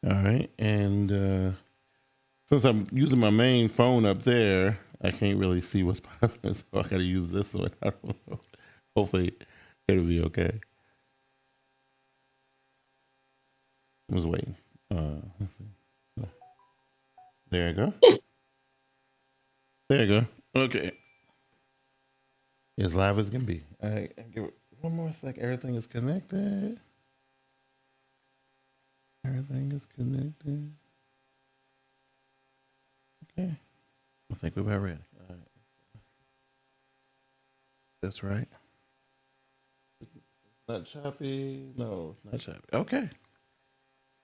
All right, and since I'm using my main phone up there, I can't really see what's popping, so I got to use this one. I don't know. Hopefully, it'll be okay. I was waiting. Let's see. There you go. There you go. Okay. As live as can be. All right, give it one more sec. Everything is connected. Everything is connected. Okay. I think we're about ready. All right. That's right. Not choppy. No, it's not choppy. Okay.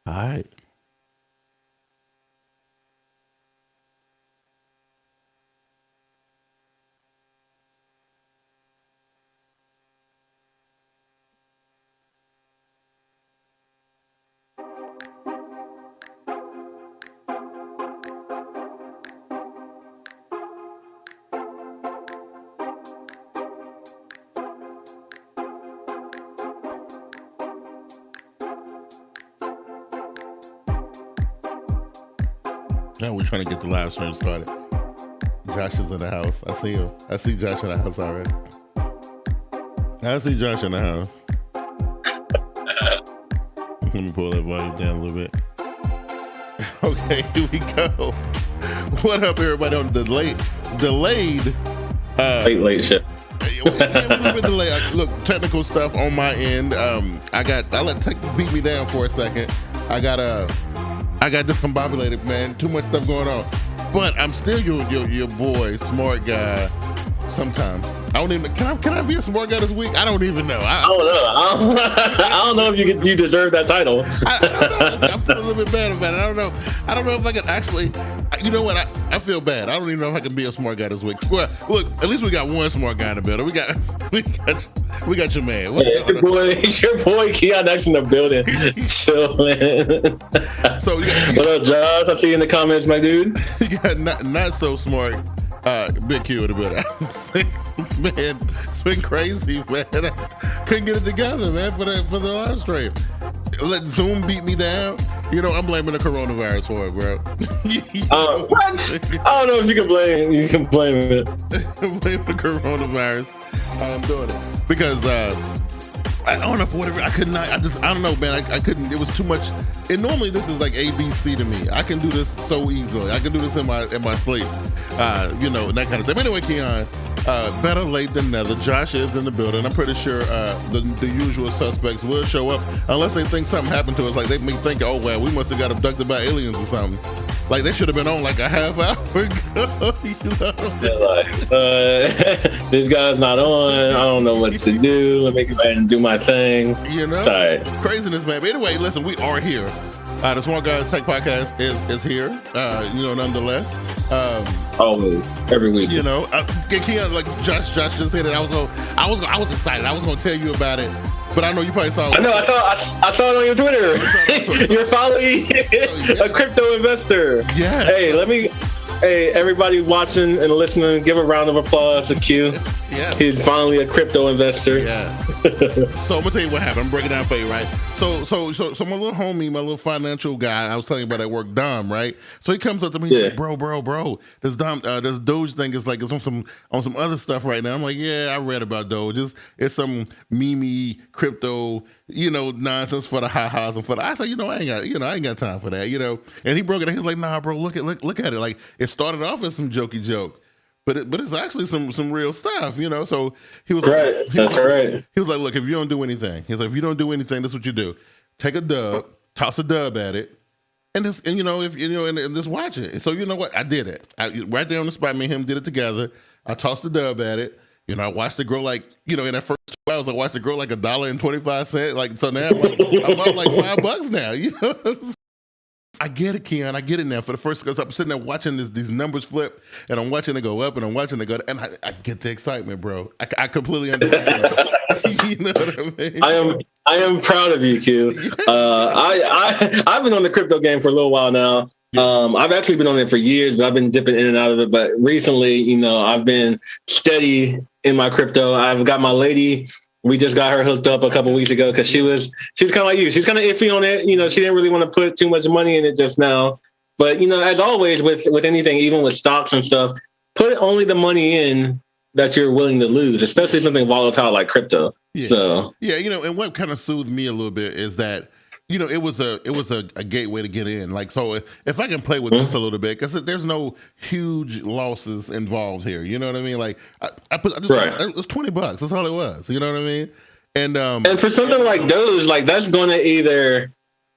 All right. Now we're trying to get the live stream started. Josh is in the house. I see him. I see Josh in the house already. I see Josh in the house. Let me pull that volume down a little bit. Okay, here we go. What up, everybody on the delayed late shift. Look, technical stuff on my end. I let tech beat me down for a second. I got discombobulated, man. Too much stuff going on. But I'm still your boy, smart guy. Sometimes I don't even. Can I be a smart guy this week? I don't even know. I don't know if you deserve that title. I don't know. I feel a little bit bad about it. I don't know if I can actually. You know what? I feel bad. I don't even know if I can be a smart guy this week. Well, look, at least we got one smart guy in the building. We got your man. It's your boy Keyan next in the building. Chill, man. So what up, Josh? I see you in the comments, my dude. You got not so smart. Big Q in the building. Man, it's been crazy, man. I couldn't get it together, man, for the live stream. Let Zoom beat me down. You know, I'm blaming the coronavirus for it, bro. What? I don't know if you can blame it. Blame the coronavirus. I'm doing it because I don't know for whatever. I could not. I don't know, man. I couldn't. It was too much. And normally this is like ABC to me. I can do this so easily. I can do this in my sleep. You know, and that kind of thing. But anyway, Keyan, better late than never. Josh is in the building. I'm pretty sure the usual suspects will show up unless they think something happened to us. Like they may think, oh well, we must have got abducted by aliens or something. Like they should have been on like a half hour ago. You know? This guy's not on. I don't know what to do. Let me go ahead and do my thing. You know, sorry. Craziness, man. But anyway, listen, we are here. The Smart Guyz Tech Podcast is here. You know, nonetheless. Always, every week. You know, Keyan, like Josh just said it. I was excited. I was going to tell you about it. But I know you probably saw it. I know. I saw it on your Twitter. You're following a crypto investor. Yeah. Hey, everybody watching and listening, give a round of applause to Q. Yeah. He's finally a crypto investor. Yeah. So I'm gonna tell you what happened. I'm breaking down for you, right? So my little homie, my little financial guy, I was telling you about at work, Dom, right? So he comes up to me, he's like, bro, this Doge thing is like it's on some other stuff right now. I'm like, yeah, I read about Doge. It's some meme crypto, you know, nonsense for the ha-has and for the. I said, I ain't got time for that, you know. And he broke it down. He's like, nah, bro, look at it. Like it started off as some jokey joke. But it's actually some real stuff, you know. So he was right. That's right. He was like, "Look, if you don't do anything, this is what you do: take a dub, toss a dub at it, and just watch it." So you know what? I did it. Right there on the spot. Me and him did it together. I tossed the dub at it. You know, I watched it grow like, in that first 2 hours, I watched it grow like $1.25. Like so now I'm up like $5 now. You know. I get it, Keyan. I get it now. For the first, because I'm sitting there watching these numbers flip, and I'm watching it go up, and I'm watching it go down, and I get the excitement, bro. I completely understand. You know what I mean? I am proud of you, Q. I've been on the crypto game for a little while now. I've actually been on it for years, but I've been dipping in and out of it. But recently, I've been steady in my crypto. I've got my lady We just got her hooked up a couple weeks ago because she was kind of like you. She's kind of iffy on it. She didn't really want to put too much money in it just now. But as always with anything, even with stocks and stuff, put only the money in that you're willing to lose, especially something volatile like crypto. Yeah. So and what kind of soothed me a little bit is that it was a gateway to get in. Like, so if I can play with this a little bit, because there's no huge losses involved here. You know what I mean? Like, it was $20. That's all it was. You know what I mean? And for something like Doge, like that's going to either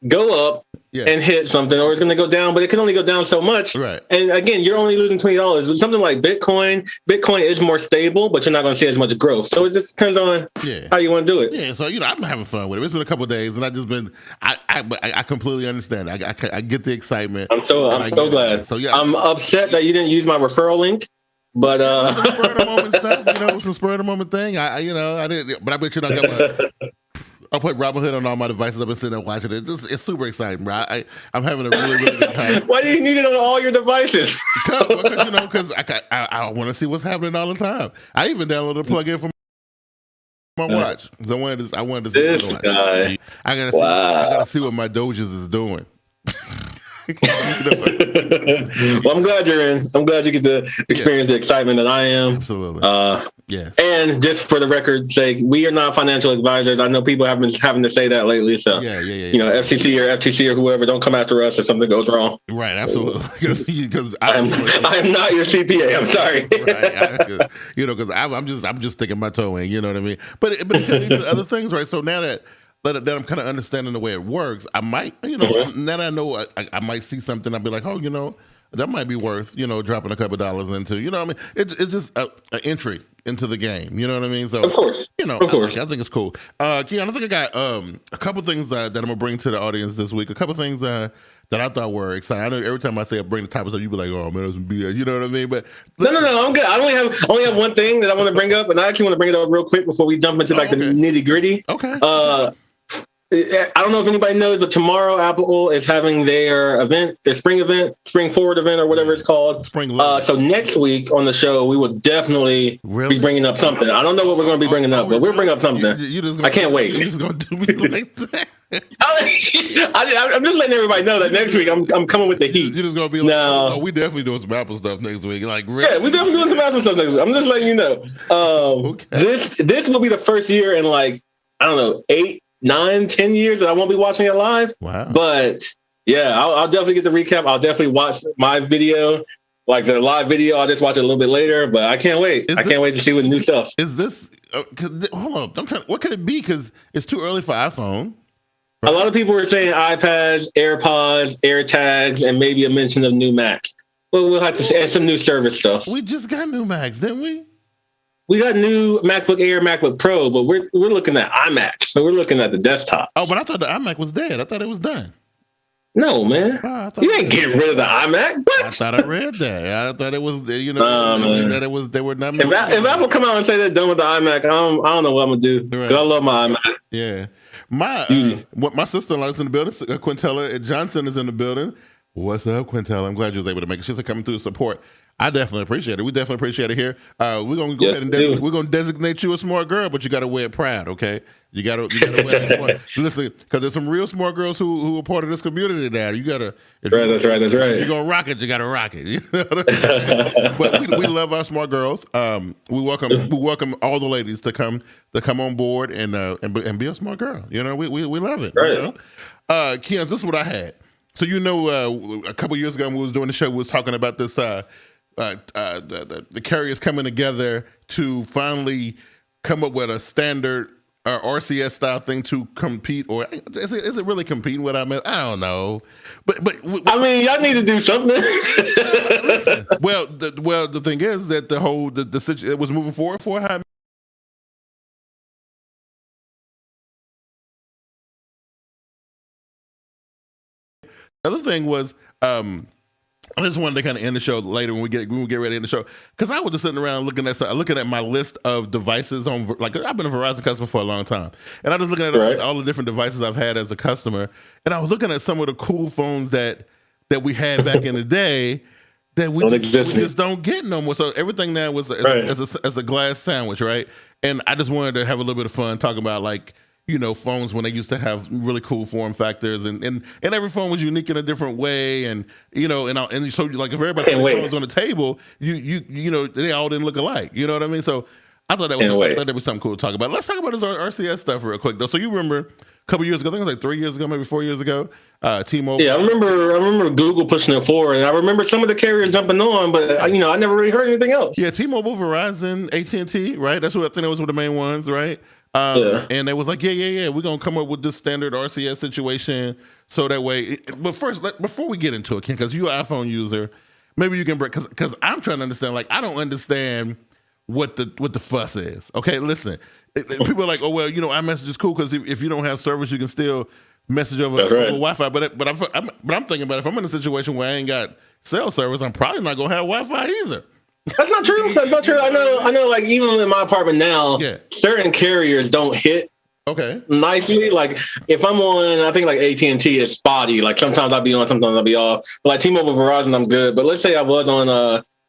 go up and hit something, or it's going to go down, but it can only go down so much. Right. And again, you're only losing $20. With something like Bitcoin is more stable, but you're not going to see as much growth. So it just depends on how you want to do it. Yeah. So I'm having fun with it. It's been a couple of days, and I just been. I completely understand. I get the excitement. I'm so glad. So I'm upset that you didn't use my referral link. But some spur of the moment stuff, it was a spur of the moment thing. I didn't, but I bet you're not gonna. I'll put Robinhood on all my devices. I've been sitting there watching it. It's super exciting, bro. I'm having a really, really good time. Why do you need it on all your devices? Because I want to see what's happening all the time. I even downloaded a plugin for my watch. So I wanted to see this guy. I gotta see what my Doges is doing. Well, I'm glad you're in. I'm glad you get to experience the excitement that I am. Absolutely. And just for the record's sake, we are not financial advisors. I know people have been having to say that lately. So FCC or FTC or whoever, don't come after us if something goes wrong. Right. Absolutely. Because I am not your CPA. I'm sorry. Because I'm just sticking my toe in. You know what I mean? But it could lead to other things, right? So now that I'm kind of understanding the way it works, I might, now that I know I might see something, I'll be like, that might be worth, dropping a couple dollars into, what I mean? It's just an entry into the game, you know what I mean? So, of course. I think it's cool. Keyan, I think I got a couple things that I'm going to bring to the audience this week, a couple things that I thought were exciting. I know every time I say I bring the topic, so you be like, "Oh man, that's some BS." You know what I mean? But no, I'm good. I only have one thing that I want to bring up, and I actually want to bring it up real quick before we jump into the nitty gritty. Okay. I don't know if anybody knows, but tomorrow Apple is having their spring forward event, or whatever it's called. So next week on the show, we will definitely be bringing up something. I don't know what we're going to be bringing up, but we'll bring up something. I can't wait. You're just going to do me like that. I'm just letting everybody know that next week I'm coming with the heat. You're just going to be like, we definitely doing some Apple stuff next week. Like, really? Yeah, we definitely doing some Apple stuff next week. I'm just letting you know. This will be the first year in 8, 9, 10 years that I won't be watching it live. Wow. But I'll definitely get the recap. I'll definitely watch my video, like the live video. I'll just watch it a little bit later, but I can't wait. Can't wait to see what new stuff. Is this, hold on, what could it be? Because it's too early for iPhone. Right? A lot of people were saying iPads, AirPods, AirTags, and maybe a mention of new Macs. Well, we'll have to see, and some new service stuff. We just got new Macs, didn't we? We got new MacBook Air, MacBook Pro, but we're looking at iMac, so we're looking at the desktop. Oh, but I thought the iMac was dead. I thought it was done. No, man. You ain't getting rid of the iMac. What? I thought I read that. I thought it was, that it was. They were not. If Apple come out and say they're done with the iMac, I don't know what I'm gonna do. Because I love my iMac. Yeah, my sister-in-law is in the building. Quintella Johnson is in the building. What's up, Quintella? I'm glad you was able to make it. She's coming through to support. I definitely appreciate it. We definitely appreciate it here. We're gonna go ahead and we're gonna designate you a smart girl, but you gotta wear it proud, okay? You gotta wear it smart. Listen, because there's some real smart girls who are part of this community now. You gotta. That's right. If you're gonna rock it, you gotta rock it. You know what I mean? But we love our smart girls. We welcome all the ladies to come on board and be a smart girl. You know, we love it. Right. You know? Keyan, this is what I had. So a couple years ago when we was doing the show, we was talking about this. The carriers coming together to finally come up with a standard RCS style thing to compete, or is it really competing with I mean? I don't know, but I mean, y'all need to do something. Listen, the thing is that the situation it was moving forward for how. The other thing was. I just wanted to kind of end the show later when we get ready to end the show, because I was just sitting around looking at my list of devices on, like, I've been a Verizon customer for a long time, and I was looking at all the different devices I've had as a customer, and I was looking at some of the cool phones that we had back in the day that we just don't get no more. So everything now was as a glass sandwich, right? And I just wanted to have a little bit of fun talking about like, you know, phones when they used to have really cool form factors, and every phone was unique in a different way, and you know, and so like if everybody put phones on the table, you know, they all didn't look alike. You know what I mean? So I thought that was something cool to talk about. Let's talk about this RCS stuff real quick though. So you remember a couple years ago, I think it was like 3 years ago, maybe 4 years ago, T-Mobile. Yeah, I remember Google pushing it forward, and I remember some of the carriers jumping on, but you know, I never really heard anything else. Yeah, T-Mobile, Verizon, AT&T, right? That's what I think that was one of the main ones, right? And they was like, yeah, we're gonna come up with this standard RCS situation so that way. But first, before we get into it, Ken, because you're an iPhone user, maybe you can break, because I'm trying to understand. Like, I don't understand what the fuss is. Okay, listen, people are like, oh well, you know, iMessage is cool because if you don't have service, you can still message over Wi-Fi. But I'm thinking about if I'm in a situation where I ain't got cell service, I'm probably not gonna have Wi-Fi either. That's not true. That's not true. I know. Like even in my apartment now, certain carriers don't hit nicely. Like if I'm on, I think like AT&T is spotty. Like sometimes I'll be on, sometimes I'll be off. But like T-Mobile, Verizon, I'm good. But let's say I was on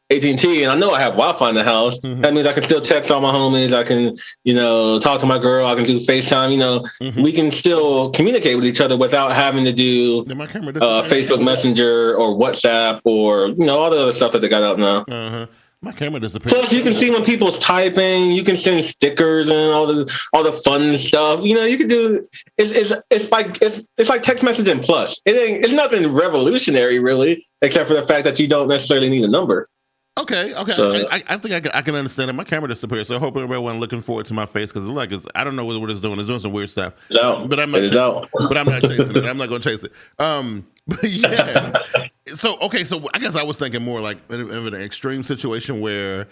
AT&T and I know I have Wi-Fi in the house. Mm-hmm. That means I can still text all my homies. I can, you know, talk to my girl. I can do FaceTime. You know, we can still communicate with each other without having to do Facebook Messenger or WhatsApp or, you know, all the other stuff that they got out now. My camera disappeared. Plus, you can see when people's typing. You can send stickers and all the fun stuff. You know, you can do. It's like text messaging plus. It's nothing revolutionary really, except for the fact that you don't necessarily need a number. Okay. So, I think I can understand it. My camera disappeared, so I hope everyone looking forward to my face because I don't know what it's doing. It's doing some weird stuff. But I'm not chasing it. I'm not going to chase it. But yeah. So I guess I was thinking more like in an extreme situation where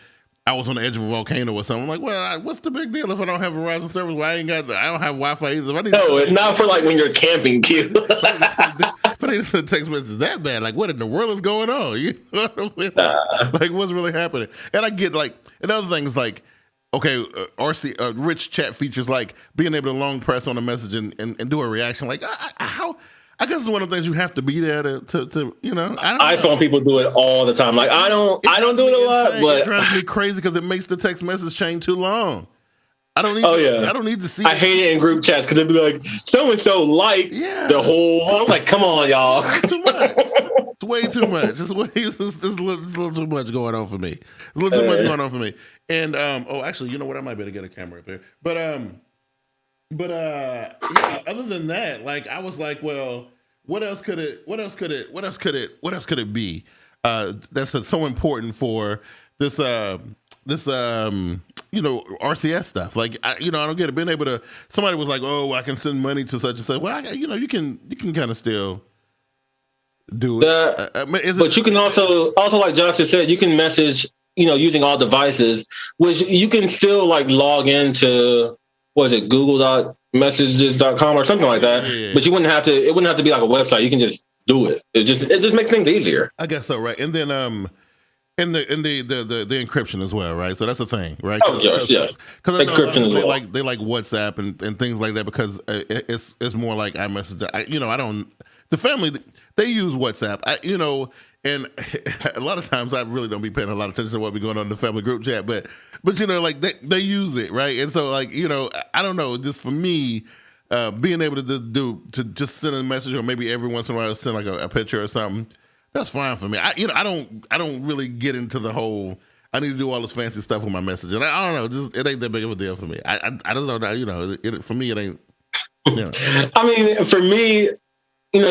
I was on the edge of a volcano or something. I'm like, well, what's the big deal if I don't have Verizon service? Well, I don't have Wi-Fi either. It's not for like when you're camping, Q. But they send text messages that bad. Like, what in the world is going on? You know what I mean? Like, what's really happening? And I get like another thing is like, okay, rich chat features like being able to long press on a message and do a reaction. Like, how? I guess it's one of the things you have to be there to you know. iPhone people do it all the time. Like I don't do it a lot, but it drives me crazy because it makes the text message chain too long. I don't need. I don't need to see. I hate it in group chats because it'd be like so and so liked the whole. I'm like, come on, y'all. It's too much. It's way too much. It's a little too much going on for me. It's a little too much going on for me. And actually, you know what? I might be able to get a camera up there. But other than that, like I was like, well, what else could it be? That's so important for this RCS stuff. Like I don't get it. Being able to, somebody was like, oh, I can send money to such and such. Well, you can kind of still do it. But you can also like Josh just said, you can message, using all devices, which you can still like log into. Was it google.messages.com or something like that? Yeah. But it wouldn't have to be like a website. You can just do it. It just makes things easier. I guess so, right? And then in the encryption as well, right? So that's the thing, right? Because encryption as well. They like WhatsApp and things like that because it's more like iMessage. The family, they use WhatsApp. And a lot of times I really don't be paying a lot of attention to what be going on in the family group chat, but like they use it, right? And so like, I don't know, just for me, being able to just send a message or maybe every once in a while send like a picture or something, that's fine for me. I don't really get into the whole I need to do all this fancy stuff with my message. And I don't know, it ain't that big of a deal for me. I just don't, for me it ain't. I mean, for me,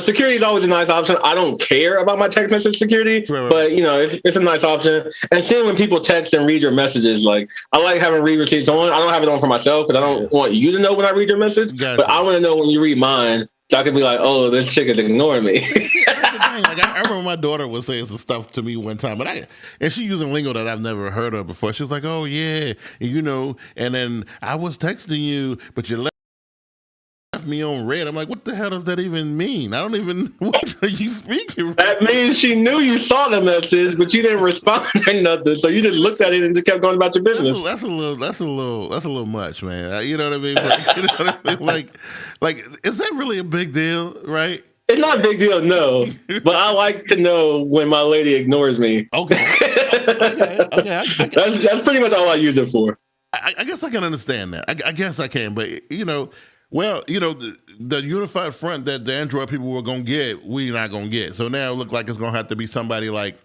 security is always a nice option. I don't care about my text message security, right. But it's a nice option. And seeing when people text and read your messages, like I like having read receipts on. I don't have it on for myself because I don't want you to know when I read your message. Gotcha. But I want to know when you read mine, so I can be like, "Oh, this chick is ignoring me." See, that's the thing. Like I remember my daughter was saying some stuff to me one time, and she using lingo that I've never heard of before. She was like, "Oh yeah, and then I was texting you, but you left me on red." I'm like, what the hell does that even mean? I don't even. What are you speaking? That means she knew you saw the message, but you didn't respond or nothing. So you just looked at it and just kept going about your business. That's a little much, man. You know what I mean? Like, is that really a big deal? Right? It's not a big deal, no. But I like to know when my lady ignores me. Okay. That's pretty much all I use it for. I guess I can understand that. I guess I can, but the unified front that the Android people were gonna get, we're not gonna get. So now it looks like it's gonna have to be somebody like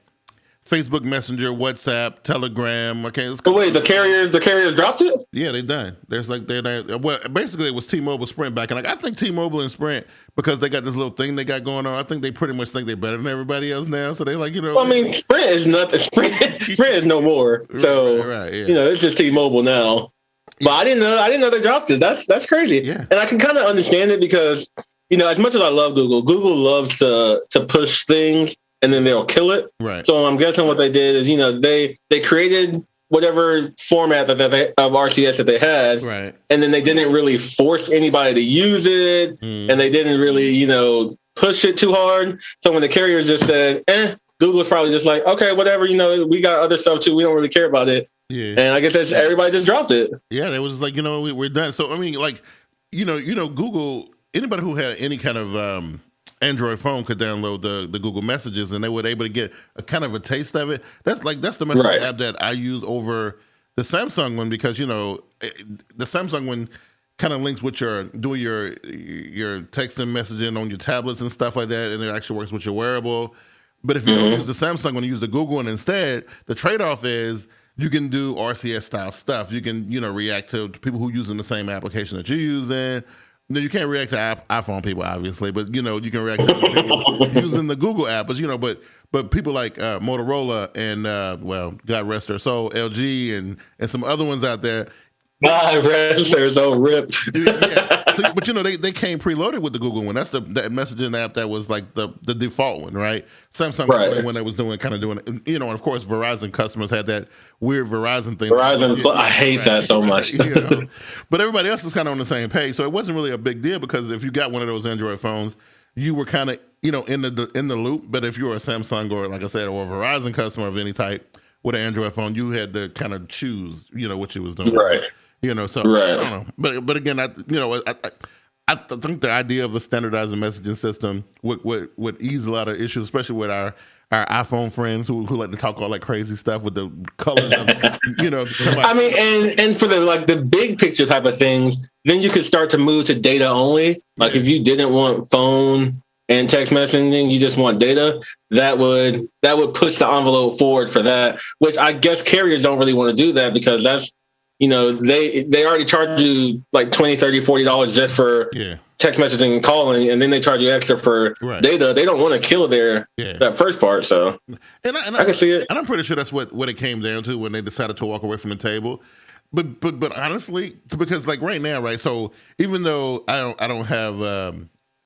Facebook Messenger, WhatsApp, Telegram. Okay. But wait, the carriers dropped it? Yeah, they done. There's like basically it was T-Mobile, Sprint back, and I think T-Mobile and Sprint, because they got this little thing they got going on. I think they pretty much think they're better than everybody else now. So they like Well, I mean, Sprint is nothing. Sprint is no more. So right, yeah. It's just T-Mobile now. But I didn't know they dropped it. That's crazy. Yeah. And I can kind of understand it because as much as I love Google loves to push things and then they'll kill it. Right. So I'm guessing what they did is they created whatever format of RCS that they had, right, and then they didn't really force anybody to use it, and they didn't really push it too hard. So when the carriers just said, Google's probably just like, okay, whatever, we got other stuff too. We don't really care about it. Yeah. And I guess everybody just dropped it. Yeah, they was like, we're done. So I mean, like, Google, anybody who had any kind of Android phone could download the Google Messages, and they were able to get a kind of a taste of it. That's the messaging app that I use over the Samsung one, because the Samsung one kind of links with your text and messaging on your tablets and stuff like that, and it actually works with your wearable. But if you don't use the Samsung one, you use the Google one instead, the trade-off is you can do RCS style stuff. You can react to people who are using the same application that you're using. No, you can't react to iPhone people, obviously, but you can react to other people using the Google app. But people like Motorola and God rest their soul, LG and some other ones out there. God rest their soul, rip. Yeah. So, but they came preloaded with the Google one. That's that messaging app that was like the default one, right? Samsung was the one that was doing it. And of course, Verizon customers had that weird Verizon thing. I hate that so much. But everybody else is kind of on the same page, so it wasn't really a big deal, because if you got one of those Android phones, you were kind of in the loop. But if you were a Samsung or, like I said, or a Verizon customer of any type with an Android phone, you had to kind of choose what you was doing. Right. So I don't know, but again, I think the idea of a standardized messaging system would ease a lot of issues, especially with our iPhone friends who like to talk all that crazy stuff with the colors of, I mean, and for the big picture type of things, then you could start to move to data only. Like if you didn't want phone and text messaging, you just want data, that would push the envelope forward for that, which I guess carriers don't really want to do that, because that's, they already charge you like $20, $30, $40 just for text messaging and calling, and then they charge you extra for data. They don't want to kill that first part. So and I can see it. And I'm pretty sure that's what it came down to when they decided to walk away from the table. But honestly, because like right now, right? So even though I don't have I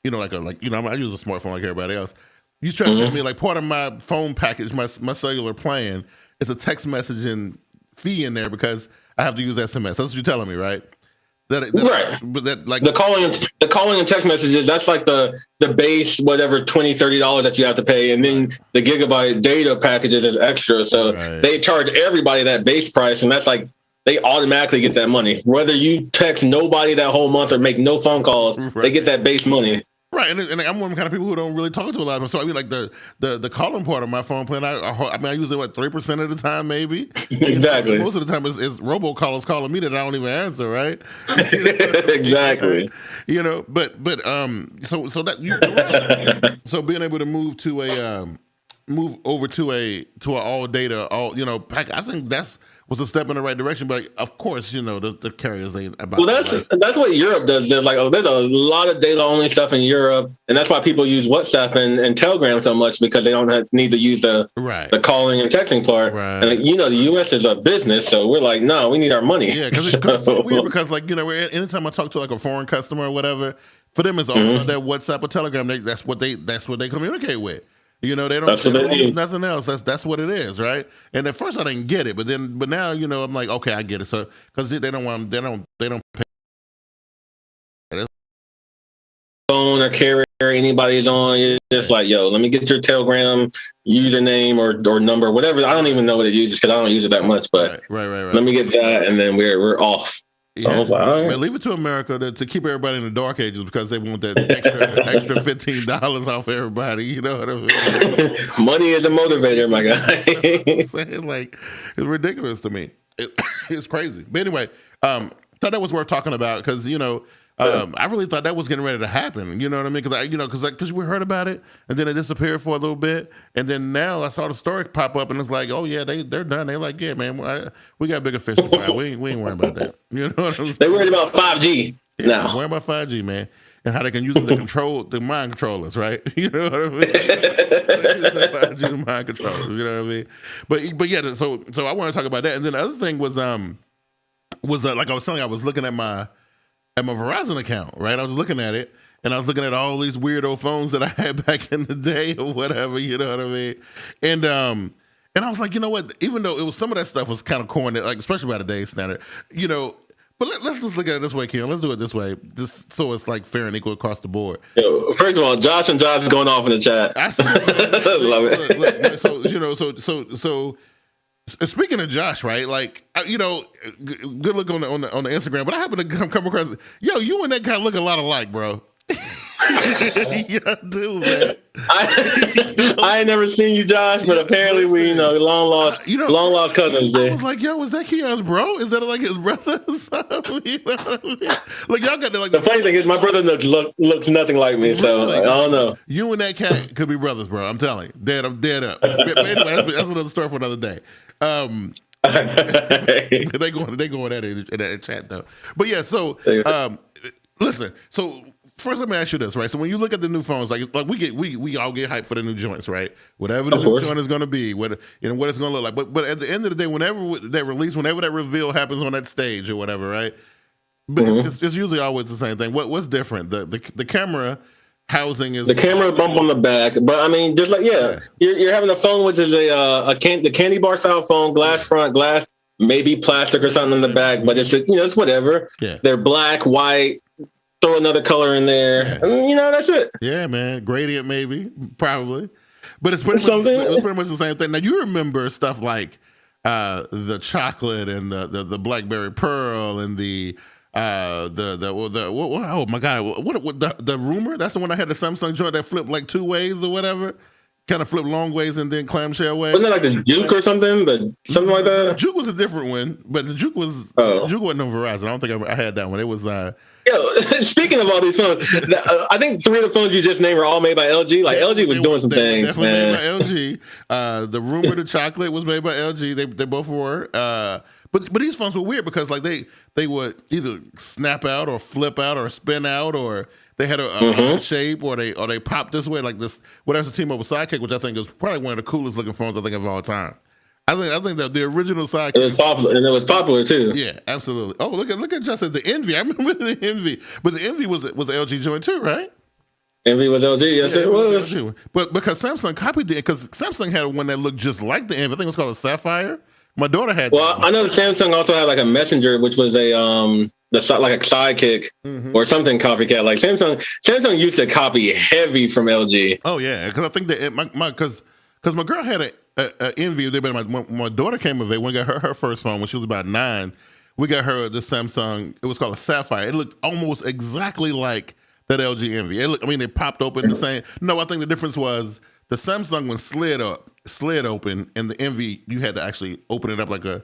use a smartphone like everybody else. You try to tell me like part of my phone package, my cellular plan, is a text messaging fee in there because I have to use SMS. That's what you're telling me, right? Right. But that like the calling and text messages, that's like the base whatever $20, $30 that you have to pay, and then the gigabyte data packages is extra. So they charge everybody that base price, and that's like they automatically get that money. Whether you text nobody that whole month or make no phone calls, they get that base money. Right, and I'm one of the kind of people who don't really talk to a lot of them. So I mean, like the calling part of my phone plan, I use it 3% of the time, maybe. Exactly. Most of the time, it's robocallers calling me that I don't even answer. Right. Exactly. So so being able to move to move over to an all data pack, I think was a step in the right direction, but of course, the carriers ain't about. Well, that's what Europe does. There's there's a lot of data only stuff in Europe, and that's why people use WhatsApp and Telegram so much, because they don't need to use the calling and texting part. Right. And the U.S. is a business, so we're like, no, we need our money. Yeah, because it's so weird. Because anytime I talk to like a foreign customer or whatever, for them it's all about that WhatsApp or Telegram. That's what they communicate with. They don't use nothing else. That's what it is, right? And at first I didn't get it, but now I'm like, okay, I get it. So because they don't pay phone or carrier anybody's on. It's just like, yo, let me get your Telegram username or number, whatever. I don't even know what it uses because I don't use it that much. But right. Let me get that, and then we're off. So yeah. Like, but leave it to America to keep everybody in the dark ages because they want that extra $15 off everybody. You know what I mean? Money is a motivator, my guy. I'm saying, like, it's ridiculous to me. it's crazy. But anyway, thought that was worth talking about because I really thought that was getting ready to happen. You know what I mean? Because we heard about it and then it disappeared for a little bit, and then now I saw the story pop up and it's like, oh yeah, they're done. They're like, yeah, man, we got bigger fish to fry. We ain't worrying about that. You know what I'm saying? They worried about 5G now. Worrying about 5G, man, and how they can use it to control the mind controllers, right? You know what I mean? 5G mind controllers. You know what I mean? But yeah, so I want to talk about that. And then the other thing was like I was telling you, I was looking at my Verizon account, right? I was looking at it, and I was looking at all these weirdo phones that I had back in the day or whatever, you know what I mean? And I was like, you know what? Even though it was some of that stuff was kind of corny, like especially by today's standard, but let's just look at it this way, Keyan. Let's do it this way, just so it's like fair and equal across the board. Yo, first of all, Josh is going off in the chat. I see. Love it. So speaking of Josh, right? Like, good look on the Instagram, but I happen to come across, you and that guy look a lot alike, bro. Yeah, dude, man. I ain't never seen you, Josh, but apparently we, long lost cousins. I was like, yo, is that Keyan's bro? Is that like his brother? You know what I mean? Like, y'all got the funny thing is, my brother looks nothing like me, so I don't know. You and that cat could be brothers, bro. I'm telling you, I'm dead up. But anyway, that's another story for another day. They going at it in that chat though. But yeah, so listen. So first, let me ask you this, right? So when you look at the new phones, like we all get hyped for the new joints, right? Whatever the new joint is going to be, what it's going to look like. But at the end of the day, whenever that reveal happens on that stage or whatever, right? But it's usually always the same thing. What's different? The camera housing is the camera bump on the back, but I mean, just like you're having a phone which is the candy bar style phone, glass front, glass maybe plastic or something in the back, but it's it's whatever. Yeah. They're black, white. Throw another color in there. Yeah. That's it. Yeah, man. Gradient maybe, probably, but it's pretty much the same thing. Now you remember stuff like the chocolate and the blackberry pearl and the oh my god, what the rumor? That's the one I had, the Samsung joint that flipped like two ways or whatever. Kind of flipped long ways and then clamshell ways. Wasn't that like the Juke or something? Something like that? The Juke was a different one, but the Juke wasn't on Verizon. I don't think I had that one. It was speaking of all these phones, I think 3 of the phones you just named were all made by LG. Like LG was doing some things, man. Made by LG. The rumor, the chocolate was made by LG. They both were. But these phones were weird because like they would either snap out or flip out or spin out, or they had a shape, or they popped this way, like this. That's the T-Mobile Sidekick, which I think is probably one of the coolest looking phones I think of all time. I think that the original Sidekick, it was popular, and it was popular too. Yeah, absolutely. Oh, look at Justin, the Envy. I remember the Envy, but the Envy was LG joint too, right? Envy was LG, yes, it was. But because Samsung copied it, because Samsung had one that looked just like the Envy. I think it was called a Sapphire. My daughter had. Well, I know Samsung also had like a Messenger, which was like a Sidekick or something copycat. Like Samsung used to copy heavy from LG. Oh yeah, because I think that because my girl had a Envy. When my daughter came of age, when I got her first phone when she was about 9, we got her the Samsung. It was called a Sapphire. It looked almost exactly like that LG Envy. It popped open the same. No, I think the difference was the Samsung one slid open, and the Envy you had to actually open it up like a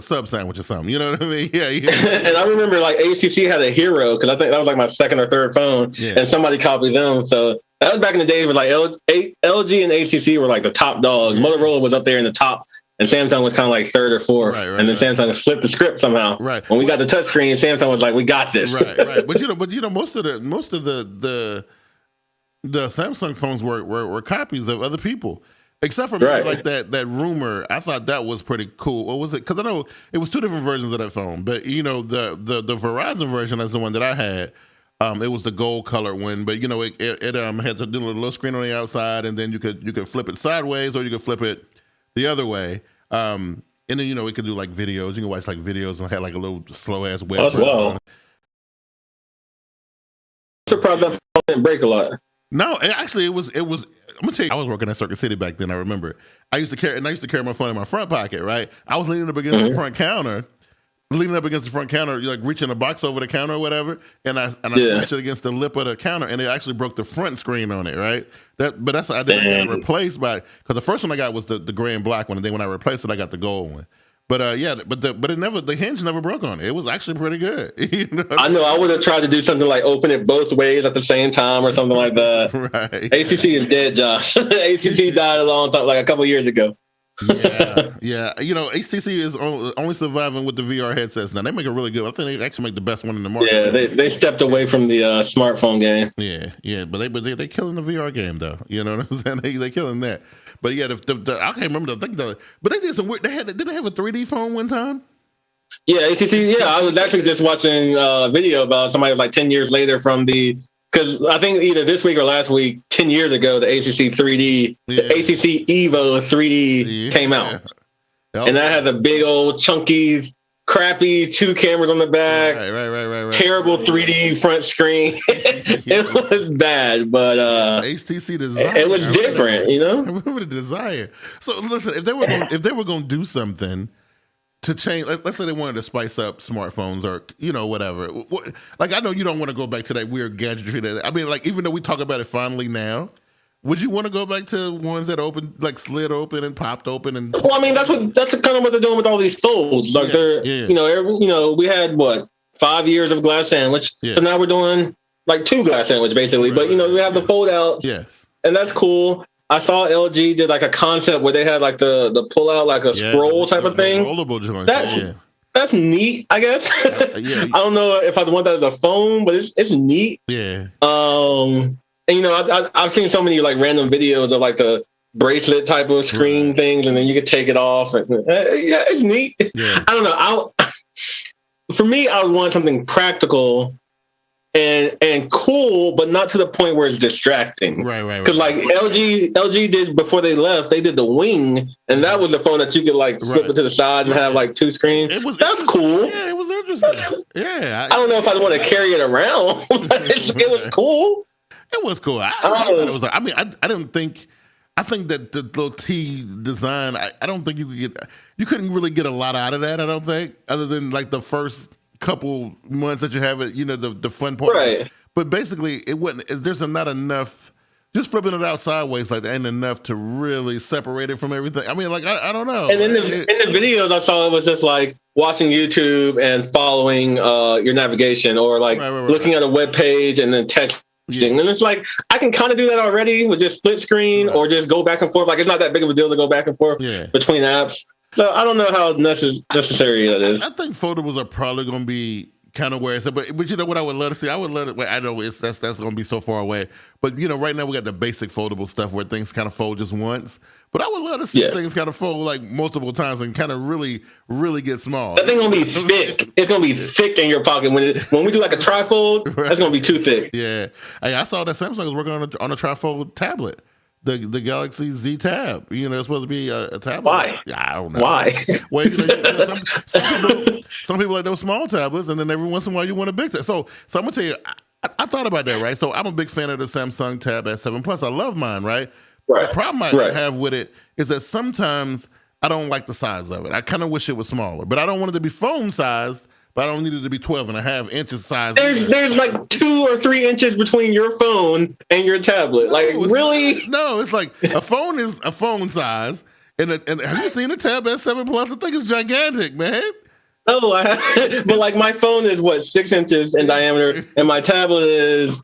sub sandwich or something. You know what I mean? Yeah. And I remember like ACC had a Hero, because I think that was like my second or third phone, and somebody copied them. So that was back in the days where like LG and ACC were like the top dogs. Yeah. Motorola was up there in the top, and Samsung was kind of like third or fourth. Right, and then Samsung flipped the script somehow. Right. When we got the touchscreen, Samsung was like, "We got this." Right. But most of the Samsung phones were copies of other people. Except for maybe like that rumor, I thought that was pretty cool. What was it? Because I know it was 2 different versions of that phone, but the Verizon version is the one that I had. It was the gold colored one, but it had the little screen on the outside, and then you could flip it sideways or you could flip it the other way. And then it could do like videos. You can watch like videos and had like a little slow ass web. As well. Surprised that phone didn't break a lot. No, actually, it was. I'm gonna tell you, I was working at Circuit City back then. I remember. I used to carry my phone in my front pocket. Right, I was leaning up against the front counter, like reaching a box over the counter or whatever, and I smashed it against the lip of the counter, and it actually broke the front screen on it. Right, I got it replaced because the first one I got was the gray and black one, and then when I replaced it, I got the gold one. But yeah, but the hinge never broke on it. It was actually pretty good. You know? I know. I would have tried to do something like open it both ways at the same time or something like that. Right. ACC is dead, Josh. ACC died a long time, like a couple years ago. Yeah. You know, HTC is only surviving with the VR headsets now. They make a really good. I think they actually make the best one in the market. Yeah, they stepped away from the smartphone game. Yeah, but they killing the VR game though. You know what I'm saying? They killing that. But yeah, I can't remember but they did some weird. Did they have a 3D phone one time? Yeah, ACC. Yeah, I was actually just watching a video about somebody like 10 years later from because I think either this week or last week, 10 years ago, the ACC 3D, the ACC Evo 3D came out. And that had the big old chunky, crappy 2 cameras on the back. Right. Terrible 3D front screen. It was bad, but HTC design. It was different, you know? I remember the desire. So listen, if they were going to do something to change, let's say they wanted to spice up smartphones or, you know, whatever. Like, I know you don't want to go back to that weird gadgetry. I mean, like, even though we talk about it fondly now, would you want to go back to ones that slid open and popped open? And well, I mean, that's kind of what they're doing with all these folds. Like you know, we had 5 years of glass sandwich, so now we're doing like 2 glass sandwich basically. But you know, we have the fold outs, and that's cool. I saw LG did like a concept where they had like the pull out like a scroll type of thing. Rollable joint. That's neat, I guess. I don't know if I want that as a phone, but it's neat. Yeah. And you know, I've seen so many like random videos of like a bracelet type of screen things, and then you can take it off. And, yeah, it's neat. Yeah. I don't know. For me, I would want something practical and cool, but not to the point where it's distracting. Right. Because like LG did before they left, they did the Wing, and that was the phone that you could like flip it to the side and have like 2 screens. That's cool. Yeah, it was interesting. Yeah. I don't know if I want to carry it around. It was cool. It was cool. I thought it was. I mean, I didn't think. I think that the little T design. I don't think you couldn't really get a lot out of that. I don't think, other than like the first couple months that you have it. You know, the fun part. Right. But basically, it wasn't. There's not enough. Just flipping it out sideways like that ain't enough to really separate it from everything. I mean, like I don't know. And in the videos I saw, it was just like watching YouTube and following your navigation, or like looking at a web page and then text. Yeah. And it's like, I can kind of do that already with just split screen or just go back and forth. Like, it's not that big of a deal to go back and forth between apps. So I don't know how necessary that is. I think foldables are probably going to be kind of where it's at. But you know what I would love to see? I would love it. I know that's going to be so far away. But, you know, right now we got the basic foldable stuff where things kind of fold just once. But I would love to see things kind of fold like multiple times and kind of really, really get small. That thing's going to be thick. It's going to be thick in your pocket. When we do like a trifold, that's going to be too thick. Yeah. Hey, I saw that Samsung was working on a trifold tablet. The Galaxy Z Tab. You know, it's supposed to be a tablet. Why? I don't know. Why? Well, some people like those small tablets, and then every once in a while you want a big tablet. So I'm going to tell you, I thought about that, right? So I'm a big fan of the Samsung Tab S7 Plus. I love mine, right? The problem I have with it is that sometimes I don't like the size of it. I kind of wish it was smaller, but I don't want it to be phone sized, but I don't need it to be 12.5 inches size. There's like 2 or 3 inches between your phone and your tablet. No, like, really? No, it's like a phone is a phone size. And have you seen the Tab S7 Plus? I think it's gigantic, man. No, I haven't. But like my phone is 6 inches in diameter, and my tablet is,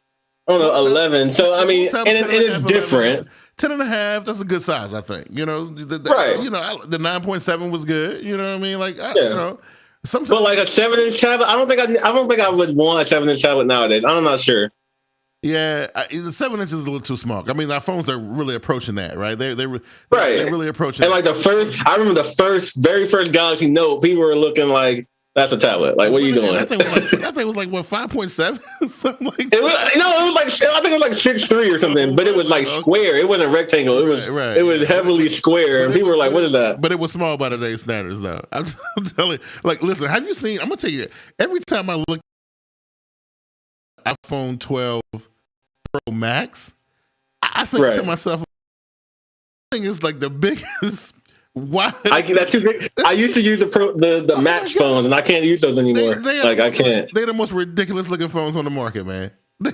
I don't know, 11. So I mean, and it is different. 10.5, that's a good size, I think. You know, right? You know, the 9.7 was good. You know what I mean? Like, you know, sometimes. But like a 7-inch tablet, I don't think I would want a 7-inch tablet nowadays. I'm not sure. Yeah, the 7 inches is a little too small. I mean, our phones are really approaching that, right? They're really approaching. And like I remember the very first Galaxy Note, people were looking like, that's a tablet. Like, what are you doing? That thing was like what, 5.7? Something like that. It was like, I think it was like 6'3" or something, but it was like square. It wasn't a rectangle. It was heavily square. And people were like, what is that? But it was small by today's standards, though. I'm telling you. Like, listen, have you seen, I'm going to tell you, every time I look at iPhone 12 Pro Max, I think to myself, this thing is like the biggest. Why? That's too big. I used to use the Max phones, and I can't use those anymore. I can't. They're the most ridiculous looking phones on the market, man. They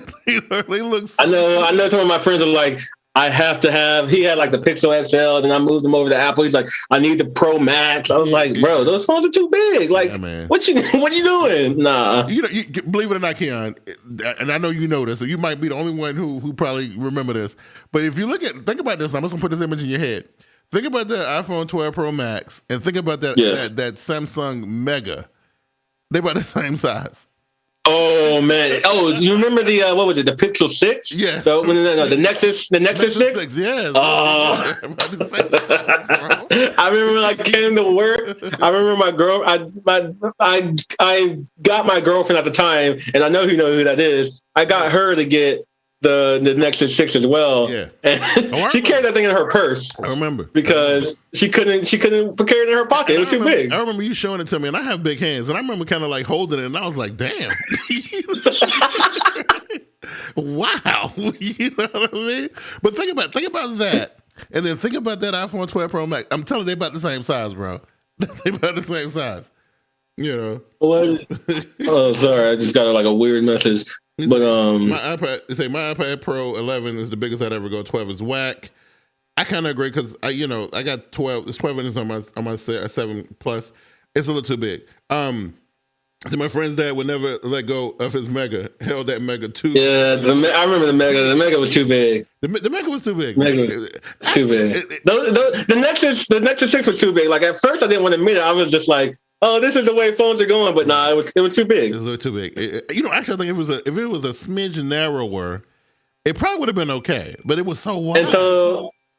look. I know. Some of my friends are like, I have to have. He had like the Pixel XL, and I moved him over to Apple. He's like, I need the Pro Max. I was like, bro, those phones are too big. Like, what you doing? Nah. You believe it or not, Keyan, and I know you know this, so you might be the only one who probably remember this. But if you think about this, I'm just gonna put this image in your head. Think about the iPhone 12 Pro Max, and think about that Samsung Mega. They about the same size. Oh man! Oh, do you remember the what was it? The Pixel 6? Yes. The Nexus 6. Yes. Oh. I remember I came to work. I remember my girl. I got my girlfriend at the time, and I know who that is. I got her to get the Nexus 6 as well. Yeah. And she carried that thing in her purse. I remember. Because she couldn't carry it in her pocket. It was too big. I remember you showing it to me, and I have big hands, and I remember kind of like holding it, and I was like, damn. Wow. You know what I mean? But think about that. And then think about that iPhone 12 Pro Max. I'm telling you, they about the same size, bro. They about the same size. You know. What? Oh, sorry. I just got like a weird message. But my iPad Pro 11 is the biggest I'd ever go. 12 is whack. I kind of agree because I got 12. It's 12 inches on my 7 Plus. It's a little too big. So my friend's dad would never let go of his Mega. Held that Mega too. Yeah, I remember the Mega. The Mega was too big. The Mega was too big. Mega was too big. The Nexus 6 was too big. Like at first, I didn't want to admit it. I was just like, oh, this is the way phones are going, but nah, it was too big. It was too big. Actually, I think if it was a smidge narrower, it probably would have been okay. But it was so wide.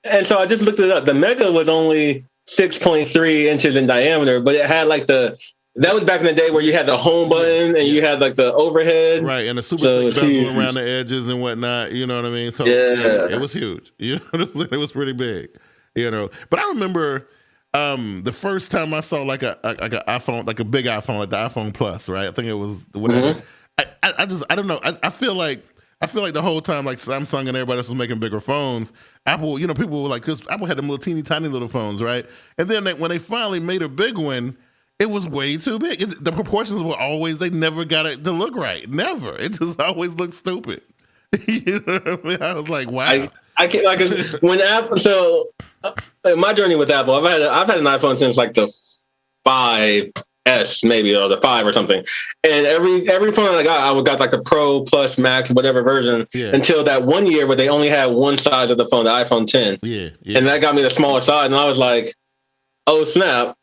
And so I just looked it up. The Mega was only 6.3 inches in diameter, but it had like that was back in the day where you had the home button and you had like the overhead, right, and the super thick bezel around the edges and whatnot. You know what I mean? So it was huge. You know, it was pretty big. You know, but I remember. The first time I saw like an iPhone, like a big iPhone, like the iPhone Plus, right? I think it was whatever. Mm-hmm. I don't know. I feel like the whole time, like Samsung and everybody else was making bigger phones. Apple, people were like, because Apple had them little teeny tiny little phones, right? And then when they finally made a big one, it was way too big. The proportions were always, they never got it to look right. Never. It just always looked stupid. You know what I mean? I was like, wow. I can't, like, when Apple, so my journey with Apple, I've had an iPhone since like the 5S maybe, or the 5 or something. And every phone that I got like the Pro, Plus, Max, whatever version, until that one year where they only had one size of the phone, the iPhone 10. Yeah. And that got me the smaller size. And I was like, oh, snap.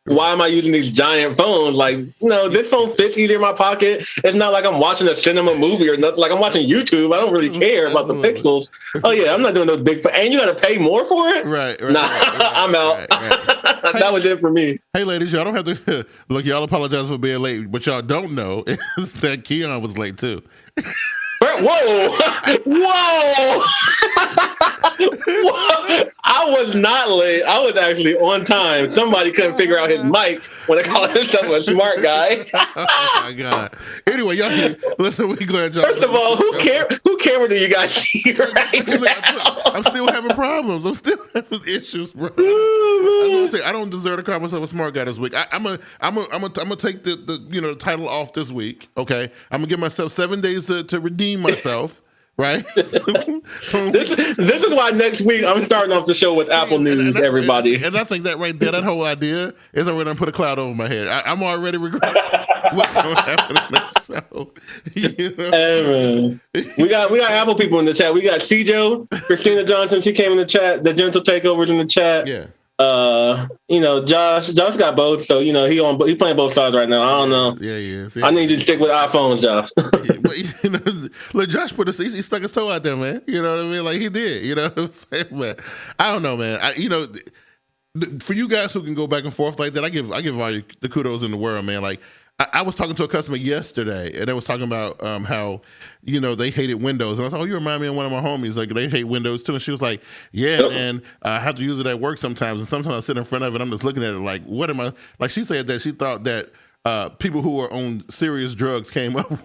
Why am I using these giant phones? Like, this phone fits easier in my pocket. It's not like I'm watching a cinema movie or nothing. Like I'm watching YouTube. I don't really care about the pixels. Oh yeah, I'm not doing those big. And you got to pay more for it. Right. Nah, I'm out. Right. That was it for me. Hey, ladies, y'all don't have to look. Y'all apologize for being late, but y'all don't know is that Keyan was late too. Whoa! I was not late. I was actually on time. Somebody couldn't figure out his mic when they called himself a smart guy. Oh my God. Anyway, y'all, listen, we glad y'all. First of all, who camera do you guys see right now? I'm still having problems. I'm still having issues, bro. I don't deserve to call myself a smart guy this week. I'm gonna take the title off this week. Okay, I'm gonna give myself 7 days to redeem myself. Right. So this is why next week I'm starting off the show with Apple News, everybody. And I think that right there, that whole idea is already put a cloud over my head. I'm already regretting what's going to happen in that show. Hey, we got Apple people in the chat. We got Cjo, Christina Johnson. She came in the chat. The Gentle Takeovers in the chat. Yeah. Josh got both, so he playing both sides right now. I don't know. Yeah. I need you to stick with iPhone, Josh. Look, Josh he stuck his toe out there, man. You know what I mean? Like he did. You know what I'm saying? Man, I don't know, man. For you guys who can go back and forth like that, I give all you the kudos in the world, man. Like I was talking to a customer yesterday, and they was talking about how they hated Windows, and I was like, "Oh, you remind me of one of my homies. Like they hate Windows too." And she was like, "Yeah, man, I have to use it at work sometimes, and sometimes I sit in front of it, I'm just looking at it like, what am I?" Like she said that she thought that people who are on serious drugs came up with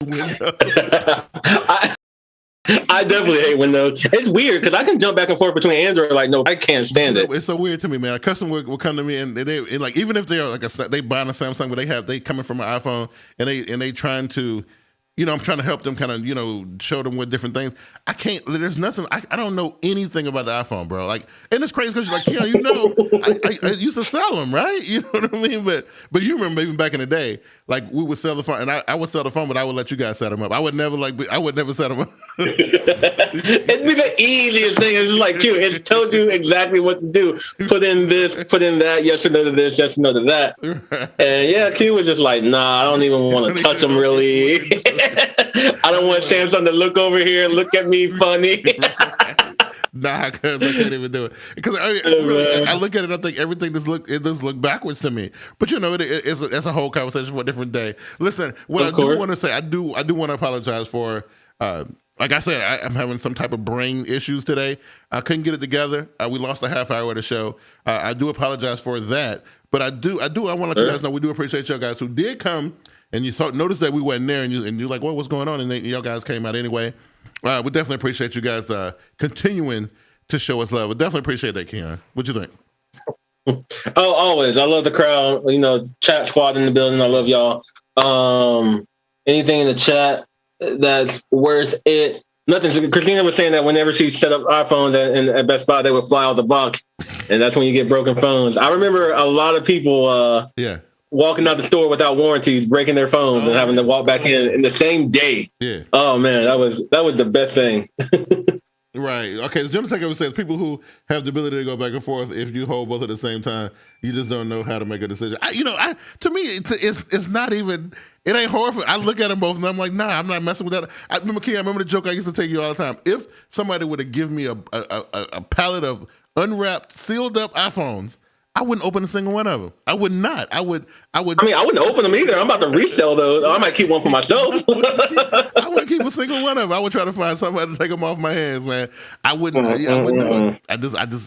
Windows. I definitely hate Windows. It's weird because I can jump back and forth between Android. Like, no, I can't stand it. It's so weird to me, man. A customer will come to me and they like, even if they are like they buying a Samsung, but they coming from an iPhone and they trying to, I'm trying to help them kind of, show them what different things. I can't, there's nothing, I don't know anything about the iPhone, bro. Like, and it's crazy because you're like, I used to sell them, right? You know what I mean? But you remember even back in the day, like we would sell the phone, and I would sell the phone, but I would let you guys set them up. I would never set them up. It'd be the easiest thing. It's just like, Q, it told you exactly what to do. Put in this, put in that, yes or no to this, yes or no to that. Right. And yeah, Q was just like, nah, I don't even want to touch them really. I don't want Samsung to look over here, look at me funny. Nah, because I can't even do it. Because I look at it, I think everything does look backwards to me. But it's a whole conversation for a different day. Listen, what I do want to say, I do want to apologize for. Like I said, I'm having some type of brain issues today. I couldn't get it together. We lost a half hour of the show. I do apologize for that. But I want to let you guys know we do appreciate y'all guys who did come. And you noticed that we wasn't there, and you're like, well, what's going on? And y'all guys came out anyway. We definitely appreciate you guys continuing to show us love. We definitely appreciate that, Keyan. What you think? Oh, always. I love the crowd. Chat squad in the building. I love y'all. Anything in the chat that's worth it. Nothing. Christina was saying that whenever she set up iPhones at Best Buy, they would fly out the box, and that's when you get broken phones. I remember a lot of people. Walking out the store without warranties, breaking their phones, and having to walk back in the same day. Yeah. Oh man, that was the best thing. Right. Okay. The General Tech ever says people who have the ability to go back and forth, if you hold both at the same time, you just don't know how to make a decision. To me, it's not even. It ain't hard for. I look at them both and I'm like, nah, I'm not messing with that. I remember the joke I used to tell you all the time. If somebody would have given me a pallet of unwrapped, sealed up iPhones, I wouldn't open a single one of them. I would not. I would. I mean, I wouldn't open them either. I'm about to resell those. I might keep one for myself. I wouldn't keep a single one of them. I would try to find somebody to take them off my hands, man. I wouldn't. I wouldn't.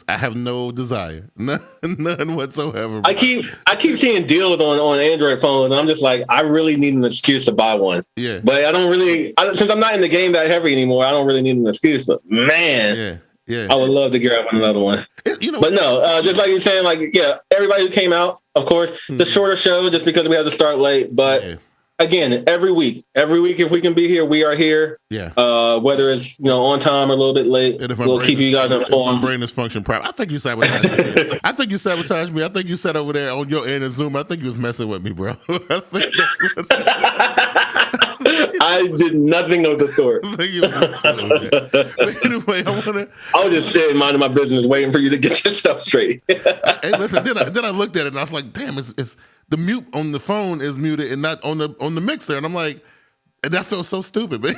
I have no desire, none whatsoever. Bro. I keep seeing deals on Android phones, and I'm just like, I really need an excuse to buy one. Yeah. But I don't really, since I'm not in the game that heavy anymore, I don't really need an excuse. But man. Yeah. Yeah, I would love to grab another one. But no, just like you're saying, everybody who came out, of course, it's a shorter show just because we had to start late. But again, every week, if we can be here, we are here. Yeah. Whether it's on time or a little bit late, we'll keep you guys informed. Brain is function proper. I think you sabotaged me. I think you sabotaged me. I think you sat over there on your end of Zoom. I think you was messing with me, bro. I think that's what I did nothing of the sort. But anyway, I was just sitting minding my business, waiting for you to get your stuff straight. Hey, listen. Then I looked at it and I was like, "Damn, it's the mute on the phone is muted and not on the mixer." And I'm like, and that feels so stupid, man.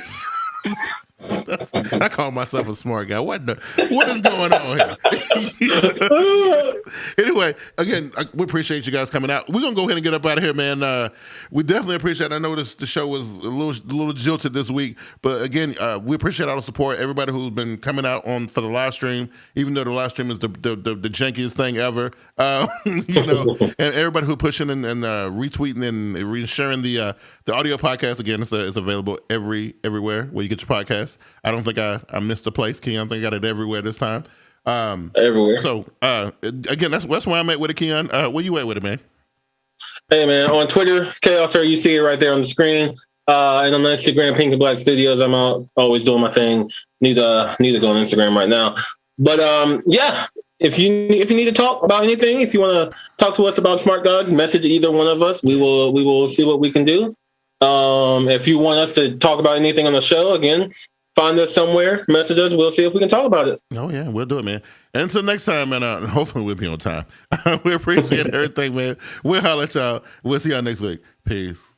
I call myself a smart guy. What is going on here? Anyway, again, we appreciate you guys coming out. We're gonna go ahead and get up out of here, man. We definitely appreciate it. I know the show was a little jilted this week, but again, we appreciate all the support. Everybody who's been coming out for the live stream, even though the live stream is the jankiest thing ever. And everybody who pushing and retweeting and sharing the audio podcast. Again, it's available everywhere where you get your podcast. I don't think I missed a place, Keyan. I think I got it everywhere this time. Everywhere. So again, that's where I'm at with it, Keyan. Where you at with it, man? Hey man, on Twitter, Chaos Sir, you see it right there on the screen. And on Instagram, Pink and Black Studios. I'm out always doing my thing. Need to go on Instagram right now. But if you need to talk about anything, if you want to talk to us about Smart Guyz, message either one of us. We will see what we can do. If you want us to talk about anything on the show, again, find us somewhere, message us. We'll see if we can talk about it. Oh, yeah, we'll do it, man. And until next time, man, hopefully we'll be on time. We appreciate everything, man. We'll holler at y'all. We'll see y'all next week. Peace.